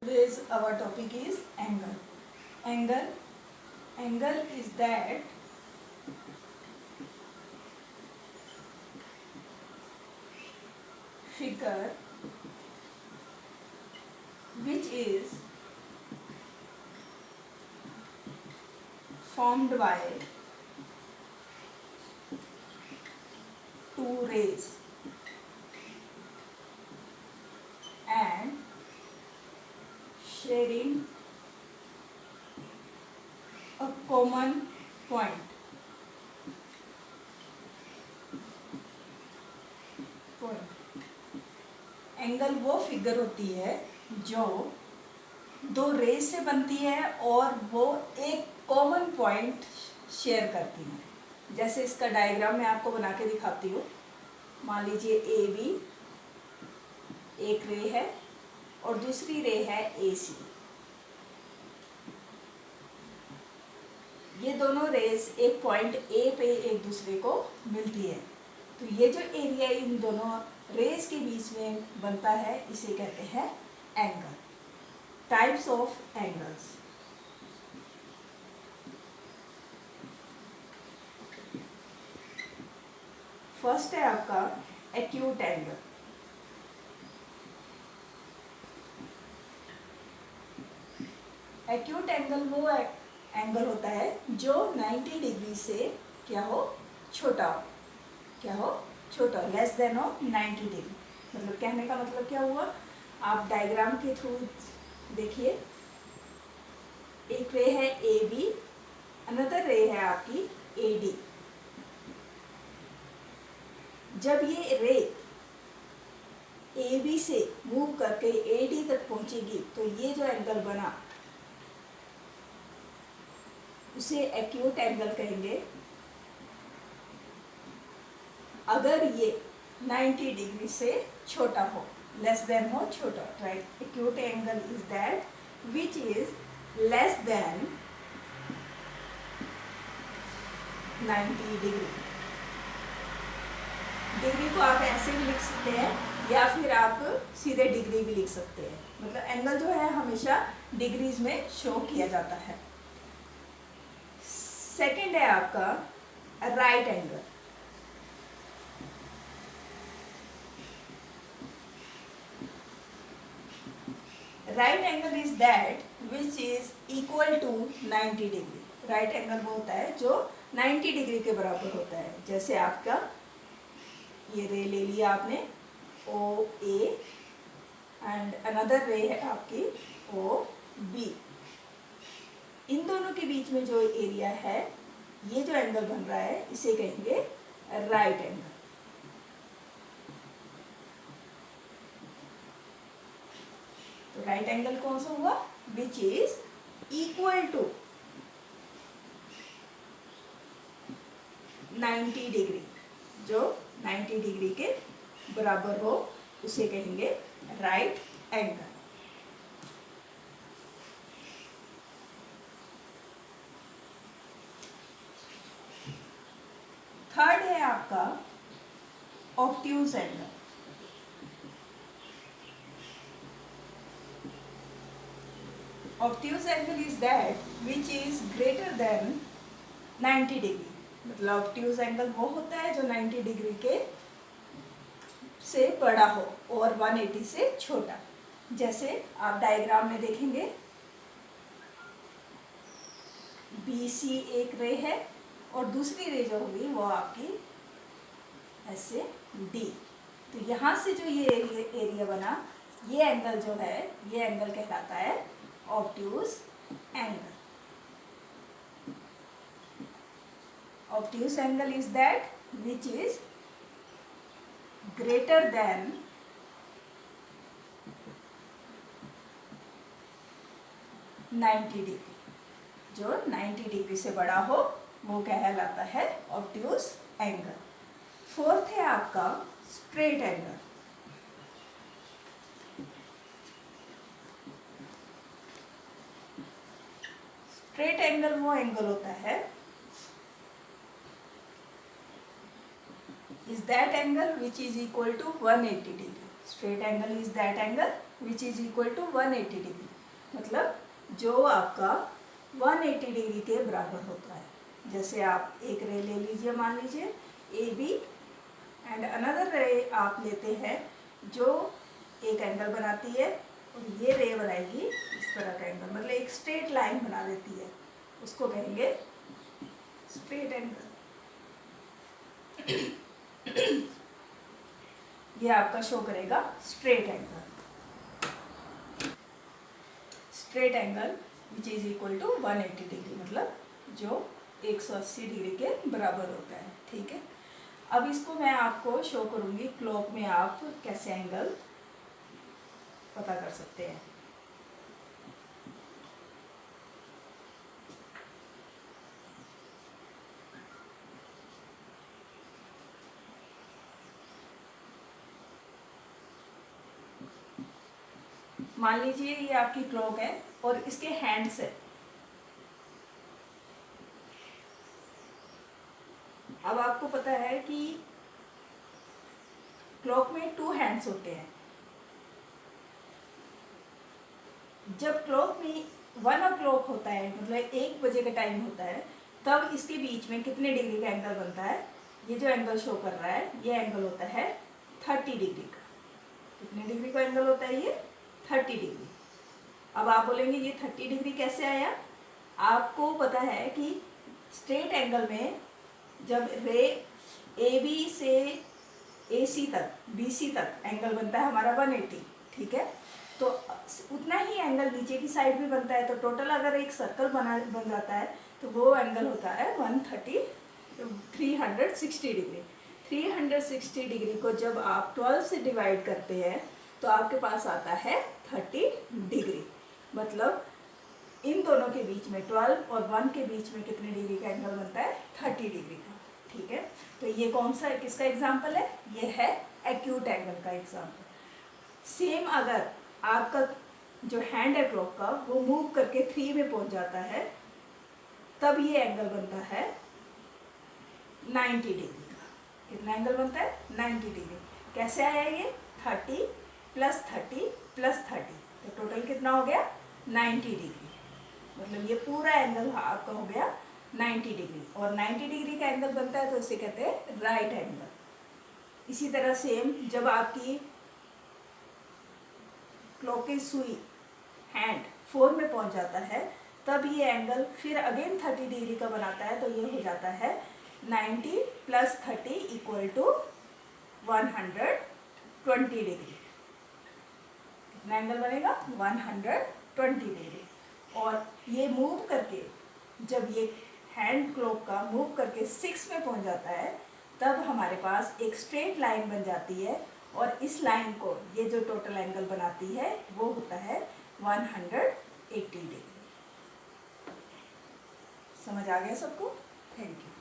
Today's our topic is angle. Angle is that figure which is formed by two rays and sharing a common point. Angle वो figure होती है जो दो raise से बनती है और वो एक कॉमन पॉइंट शेयर करती है। जैसे इसका डायग्राम मैं आपको बना के दिखाती हूँ। मान लीजिए ए बी एक रे है और दूसरी रे है ए सी। ये दोनों रेज एक पॉइंट ए पे एक दूसरे को मिलती है, तो ये जो एरिया इन दोनों रेज के बीच में बनता है इसे कहते हैं angle. Types of angles. First है आपका एक्यूट एंगल। एक्यूट एंगल वो एंगल होता है जो 90 डिग्री से क्या हो, छोटा हो। क्या हो, छोटा, लेस देन हो 90 डिग्री। मतलब कहने का मतलब क्या हुआ, आप डायग्राम के थ्रू देखिए। एक रे है ए बी, अनदर रे है आपकी ए डी। जब ये रे ए बी से मूव करके ए डी तक पहुंचेगी तो ये जो एंगल बना उसे एक्यूट एंगल कहेंगे। अगर ये 90 डिग्री से छोटा हो, लेस देन हो, छोटा, right. Acute angle is that which is less than 90 degree. Degree को आप ऐसे भी लिख सकते हैं या फिर आप सीधे डिग्री भी लिख सकते हैं। मतलब एंगल जो है हमेशा डिग्रीज में शो किया जाता है। सेकंड है आपका right angle. Right angle is that which is equal to 90 degree. Right angle वो होता है जो 90 डिग्री के बराबर होता है। जैसे आपका ये रे ले लिया आपने ओ ए एंड अनदर रे है आपकी ओ बी। इन दोनों के बीच में जो एरिया है, ये जो एंगल बन रहा है इसे कहेंगे राइट एंगल। तो राइट एंगल कौन सा हुआ, which is equal to 90 degree. जो 90 डिग्री के बराबर हो उसे कहेंगे राइट एंगल। थर्ड है आपका obtuse angle. Obtuse angle is that which is greater than 90 degree. मतलब ऑब्ट्यूज एंगल वो होता है जो 90 डिग्री के से बड़ा हो और 180 से छोटा। जैसे आप डायग्राम में देखेंगे बी सी एक रे है और दूसरी रे जो होगी वो आपकी ऐसे डी। तो यहाँ से जो ये एरिया बना, ये एंगल जो है ये एंगल कहलाता है obtuse angle. Obtuse angle is that which is greater than 90 degree. जो 90 डिग्री से बड़ा हो वो कहलाता है ऑब्ट्यूज एंगल। फोर्थ है आपका स्ट्रेट एंगल। स्ट्रेट एंगल वो एंगल होता है is that angle which is equal to 180 degree. Straight angle is that angle which is equal to 180 degree. मतलब जो आपका 180 डिग्री के बराबर होता है। जैसे आप एक रे ले लीजिए, मान लीजिए ए बी, एंड अनदर रे आप लेते हैं जो एक एंगल बनाती है, और ये रे बनाएगी इस तरह का एंगल, मतलब एक स्ट्रेट लाइन बना देती है, उसको कहेंगे स्ट्रेट एंगल। ये आपका शो करेगा straight angle. Straight angle which is equal to 180 degree, मतलब जो 180 डिग्री के बराबर होता है। ठीक है, अब इसको मैं आपको शो करूंगी क्लॉक में आप कैसे एंगल पता कर सकते हैं। मान लीजिए ये आपकी क्लॉक है और इसके हैंड्स है। अब आपको पता है कि क्लॉक में 2 हैंड्स होते हैं। जब क्लॉक में 1 o'clock होता है, मतलब 1 बजे का टाइम होता है, तब इसके बीच में कितने डिग्री का एंगल बनता है? ये जो एंगल शो कर रहा है ये एंगल होता है 30 डिग्री का। कितने डिग्री का एंगल होता है ये? 30 डिग्री। अब आप बोलेंगे ये 30 डिग्री कैसे आया? आपको पता है कि स्ट्रेट एंगल में जब रे ए बी से ए सी तक, बी सी तक एंगल बनता है हमारा 180, ठीक है, तो उतना ही एंगल नीचे की साइड भी बनता है। तो टोटल अगर एक सर्कल बन जाता है तो वो एंगल होता है 360 डिग्री। 360 डिग्री को जब आप 12 से डिवाइड करते हैं तो आपके पास आता है 30 डिग्री। मतलब इन दोनों के बीच में 12 और 1 के बीच में कितने डिग्री का एंगल बनता है? 30 डिग्री का। ठीक है, तो ये कौन सा किसका एग्जाम्पल है? ये है एक्यूट एंगल का एग्जाम्पल। सेम अगर आपका जो हैंड है क्लॉक का वो मूव करके 3 में पहुंच जाता है, तब ये एंगल बनता है 90 डिग्री का। कितना एंगल बनता है? 90 डिग्री। कैसे आया ये? 30 + 30 + 30, तो टोटल कितना हो गया? 90 डिग्री। मतलब ये पूरा एंगल आपका हो गया 90 डिग्री। और 90 डिग्री का एंगल बनता है तो इसे कहते हैं राइट एंगल। इसी तरह सेम जब आपकी क्लॉक की सुई हैंड 4 में पहुंच जाता है, तब ये एंगल फिर अगेन 30 डिग्री का बनाता है। तो ये हो जाता है 90 + 30 = 120 डिग्री। कितना एंगल बनेगा? 120 डिग्री। और ये मूव करके, जब ये हैंड क्लॉक का मूव करके 6 में पहुंच जाता है, तब हमारे पास एक स्ट्रेट लाइन बन जाती है। और इस लाइन को ये जो टोटल एंगल बनाती है वो होता है 180 डिग्री। समझ आ गया सबको? Thank you.